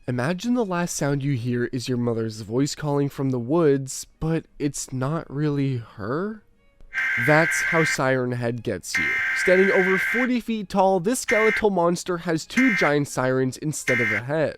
Imagine the last sound you hear is your mother's voice calling from the woods, but it's not really her? That's how Siren Head gets you. Standing over 40 feet tall, this skeletal monster has two giant sirens instead of a head.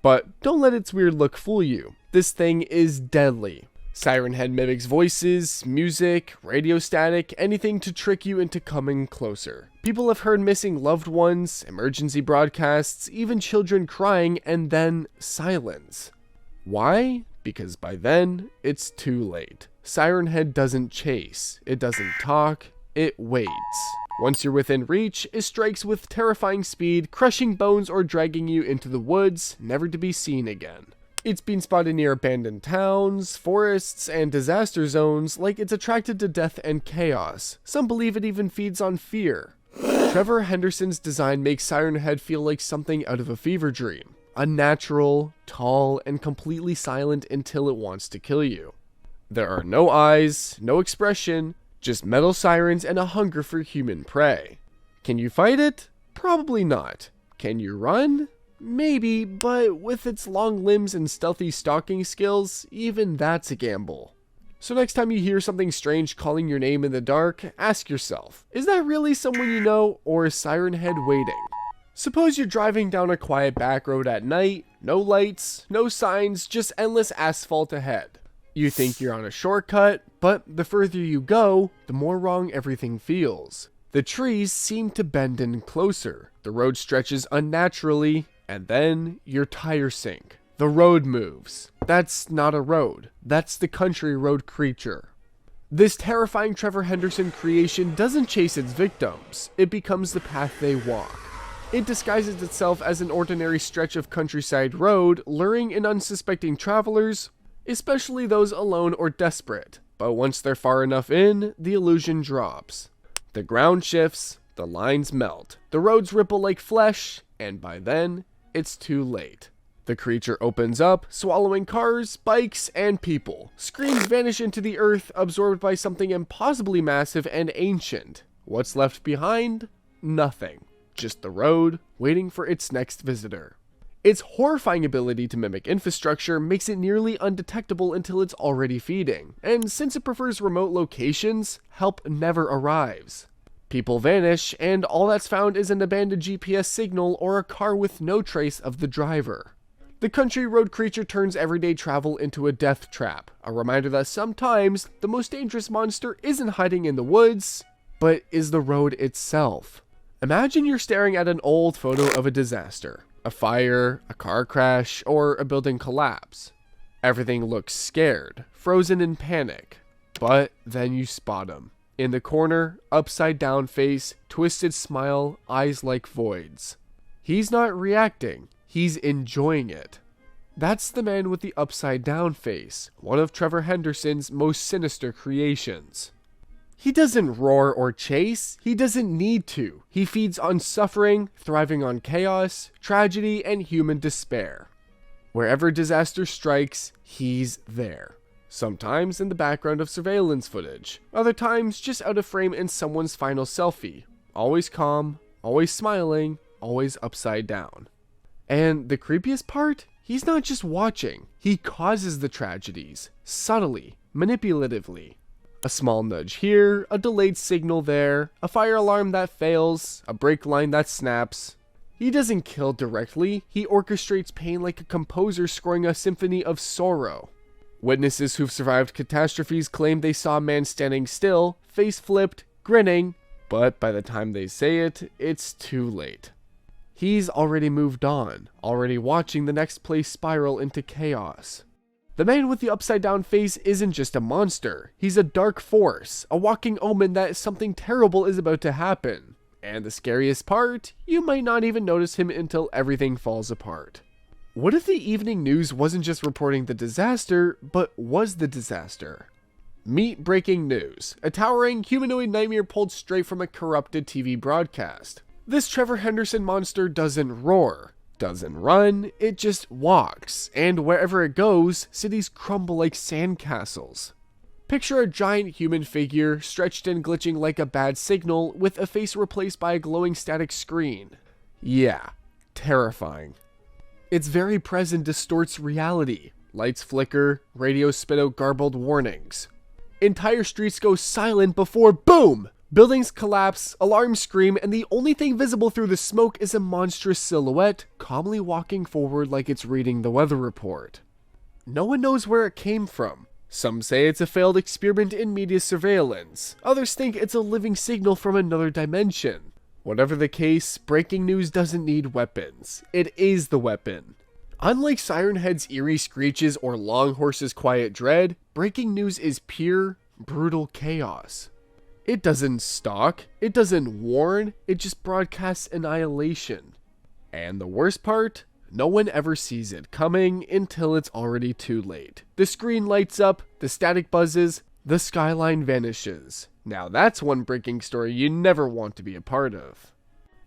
But don't let its weird look fool you. This thing is deadly. Siren Head mimics voices, music, radio static, anything to trick you into coming closer. People have heard missing loved ones, emergency broadcasts, even children crying, and then silence. Why? Because by then, it's too late. Siren Head doesn't chase, it doesn't talk, it waits. Once you're within reach, it strikes with terrifying speed, crushing bones or dragging you into the woods, never to be seen again. It's been spotted near abandoned towns, forests, and disaster zones, like it's attracted to death and chaos. Some believe it even feeds on fear. Trevor Henderson's design makes Siren Head feel like something out of a fever dream. Unnatural, tall, and completely silent until it wants to kill you. There are no eyes, no expression, just metal sirens and a hunger for human prey. Can you fight it? Probably not. Can you run? Maybe, but with its long limbs and stealthy stalking skills, even that's a gamble. So next time you hear something strange calling your name in the dark, ask yourself, is that really someone you know, or is Siren Head waiting? Suppose you're driving down a quiet back road at night, no lights, no signs, just endless asphalt ahead. You think you're on a shortcut, but the further you go, the more wrong everything feels. The trees seem to bend in closer, the road stretches unnaturally, and then your tires sink. The road moves. That's not a road. That's the country road creature. This terrifying Trevor Henderson creation doesn't chase its victims. It becomes the path they walk. It disguises itself as an ordinary stretch of countryside road, luring in unsuspecting travelers, especially those alone or desperate. But once they're far enough in, the illusion drops. The ground shifts, the lines melt, the roads ripple like flesh, and by then, it's too late. The creature opens up, swallowing cars, bikes, and people. Screams vanish into the earth, absorbed by something impossibly massive and ancient. What's left behind? Nothing. Just the road, waiting for its next visitor. Its horrifying ability to mimic infrastructure makes it nearly undetectable until it's already feeding. And since it prefers remote locations, help never arrives. People vanish, and all that's found is an abandoned GPS signal or a car with no trace of the driver. The country road creature turns everyday travel into a death trap, a reminder that sometimes the most dangerous monster isn't hiding in the woods, but is the road itself. Imagine you're staring at an old photo of a disaster, a fire, a car crash, or a building collapse. Everything looks scared, frozen in panic, but then you spot him. In the corner, upside down face, twisted smile, eyes like voids. He's not reacting, he's enjoying it. That's the man with the upside down face, one of Trevor Henderson's most sinister creations. He doesn't roar or chase, he doesn't need to. He feeds on suffering, thriving on chaos, tragedy, and human despair. Wherever disaster strikes, he's there. Sometimes in the background of surveillance footage, other times just out of frame in someone's final selfie. Always calm, always smiling, always upside down. And the creepiest part? He's not just watching, he causes the tragedies, subtly, manipulatively. A small nudge here, a delayed signal there, a fire alarm that fails, a brake line that snaps. He doesn't kill directly, he orchestrates pain like a composer scoring a symphony of sorrow. Witnesses who've survived catastrophes claim they saw a man standing still, face flipped, grinning, but by the time they say it, it's too late. He's already moved on, already watching the next place spiral into chaos. The man with the upside down face isn't just a monster, he's a dark force, a walking omen that something terrible is about to happen. And the scariest part, you might not even notice him until everything falls apart. What if the evening news wasn't just reporting the disaster, but was the disaster? Meet breaking news, a towering humanoid nightmare pulled straight from a corrupted TV broadcast. This Trevor Henderson monster doesn't roar, doesn't run, it just walks, and wherever it goes, cities crumble like sandcastles. Picture a giant human figure, stretched and glitching like a bad signal, with a face replaced by a glowing static screen. Yeah, terrifying. Its very presence distorts reality. Lights flicker, radios spit out garbled warnings. Entire streets go silent before boom! Buildings collapse, alarms scream, and the only thing visible through the smoke is a monstrous silhouette, calmly walking forward like it's reading the weather report. No one knows where it came from. Some say it's a failed experiment in media surveillance. Others think it's a living signal from another dimension. Whatever the case, breaking news doesn't need weapons. It is the weapon. Unlike Siren Head's eerie screeches or Long Horse's quiet dread, breaking news is pure, brutal chaos. It doesn't stalk, it doesn't warn, it just broadcasts annihilation. And the worst part? No one ever sees it coming until it's already too late. The screen lights up, the static buzzes, the skyline vanishes. Now that's one breaking story you never want to be a part of.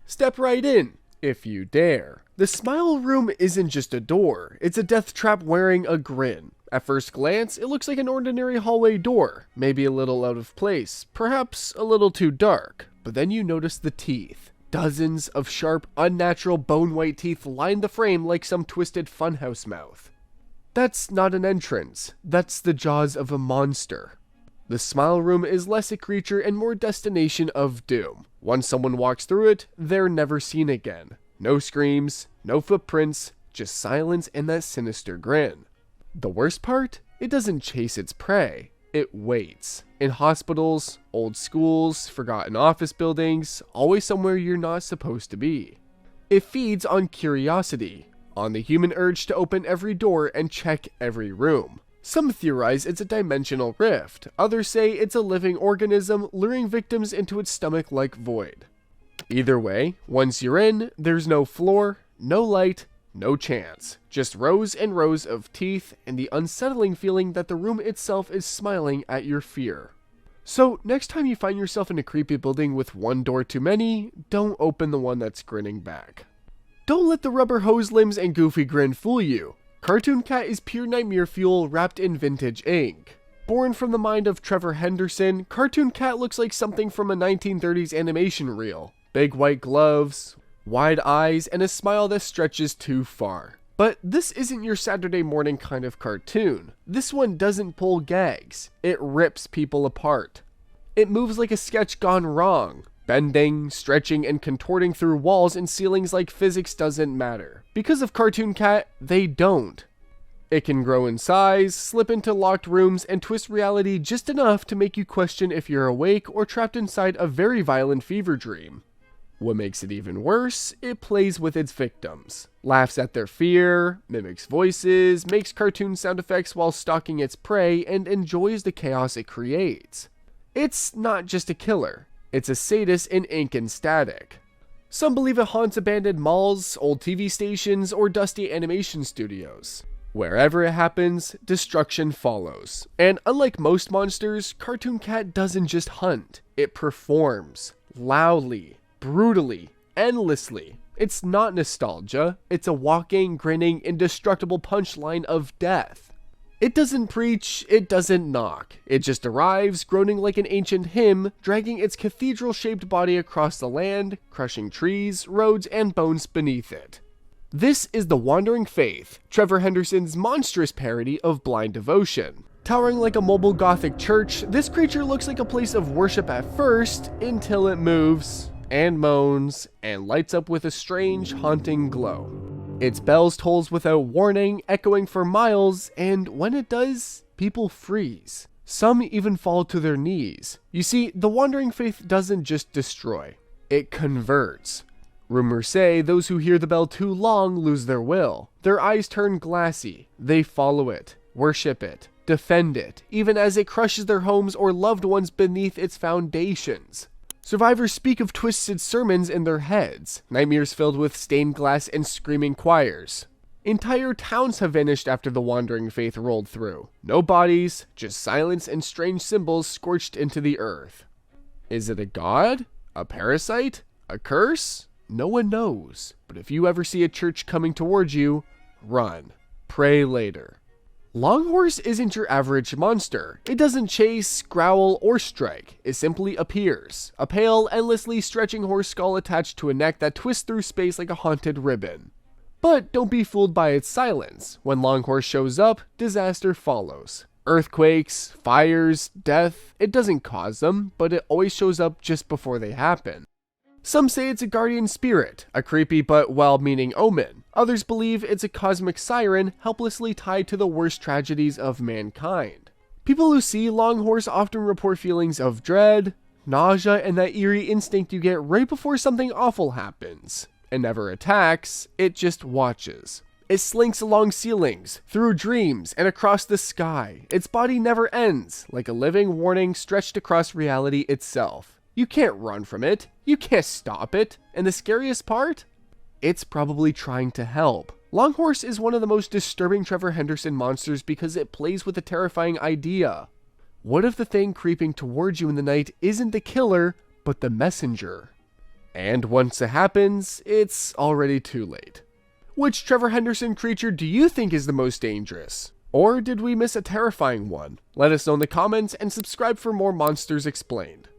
Step right in, if you dare. The Smile Room isn't just a door, it's a death trap wearing a grin. At first glance, it looks like an ordinary hallway door, maybe a little out of place, perhaps a little too dark, but then you notice the teeth. Dozens of sharp, unnatural bone-white teeth line the frame like some twisted funhouse mouth. That's not an entrance, that's the jaws of a monster. The Smile Room is less a creature and more destination of doom. Once someone walks through it, they're never seen again. No screams, no footprints, just silence and that sinister grin. The worst part? It doesn't chase its prey. It waits. In hospitals, old schools, forgotten office buildings, always somewhere you're not supposed to be. It feeds on curiosity, on the human urge to open every door and check every room. Some theorize it's a dimensional rift, others say it's a living organism luring victims into its stomach-like void. Either way, once you're in, there's no floor, no light, no chance. Just rows and rows of teeth and the unsettling feeling that the room itself is smiling at your fear. So next time you find yourself in a creepy building with one door too many, don't open the one that's grinning back. Don't let the rubber hose limbs and goofy grin fool you. Cartoon Cat is pure nightmare fuel wrapped in vintage ink. Born from the mind of Trevor Henderson, Cartoon Cat looks like something from a 1930s animation reel. Big white gloves, wide eyes, and a smile that stretches too far. But this isn't your Saturday morning kind of cartoon. This one doesn't pull gags. It rips people apart. It moves like a sketch gone wrong, bending, stretching, and contorting through walls and ceilings like physics doesn't matter. Because of Cartoon Cat, they don't. It can grow in size, slip into locked rooms, and twist reality just enough to make you question if you're awake or trapped inside a very violent fever dream. What makes it even worse, it plays with its victims. Laughs at their fear, mimics voices, makes cartoon sound effects while stalking its prey, and enjoys the chaos it creates. It's not just a killer, it's a sadist in ink and static. Some believe it haunts abandoned malls, old TV stations, or dusty animation studios. Wherever it happens, destruction follows. And unlike most monsters, Cartoon Cat doesn't just hunt, it performs. Loudly, brutally, endlessly. It's not nostalgia, it's a walking, grinning, indestructible punchline of death. It doesn't preach, it doesn't knock. It just arrives, groaning like an ancient hymn, dragging its cathedral-shaped body across the land, crushing trees, roads, and bones beneath it. This is The Wandering Faith, Trevor Henderson's monstrous parody of blind devotion. Towering like a mobile gothic church, this creature looks like a place of worship at first, until it moves, and moans, and lights up with a strange, haunting glow. Its bells tolls without warning, echoing for miles, and when it does, people freeze. Some even fall to their knees. You see, the Wandering Faith doesn't just destroy, it converts. Rumors say those who hear the bell too long lose their will. Their eyes turn glassy. They follow it, worship it, defend it, even as it crushes their homes or loved ones beneath its foundations. Survivors speak of twisted sermons in their heads, nightmares filled with stained glass and screaming choirs. Entire towns have vanished after the Wandering Faith rolled through. No bodies, just silence and strange symbols scorched into the earth. Is it a god? A parasite? A curse? No one knows, but if you ever see a church coming towards you, run. Pray later. Longhorse isn't your average monster. It doesn't chase, growl, or strike. It simply appears. A pale, endlessly stretching horse skull attached to a neck that twists through space like a haunted ribbon. But don't be fooled by its silence. When Longhorse shows up, disaster follows. Earthquakes, fires, death, it doesn't cause them, but it always shows up just before they happen. Some say it's a guardian spirit, a creepy but well-meaning omen. Others believe it's a cosmic siren helplessly tied to the worst tragedies of mankind. People who see Longhorse often report feelings of dread, nausea, and that eerie instinct you get right before something awful happens. It never attacks, it just watches. It slinks along ceilings, through dreams, and across the sky. Its body never ends, like a living warning stretched across reality itself. You can't run from it, you can't stop it, and the scariest part? It's probably trying to help. Longhorse is one of the most disturbing Trevor Henderson monsters because it plays with a terrifying idea. What if the thing creeping towards you in the night isn't the killer, but the messenger? And once it happens, it's already too late. Which Trevor Henderson creature do you think is the most dangerous? Or did we miss a terrifying one? Let us know in the comments and subscribe for more Monsters Explained.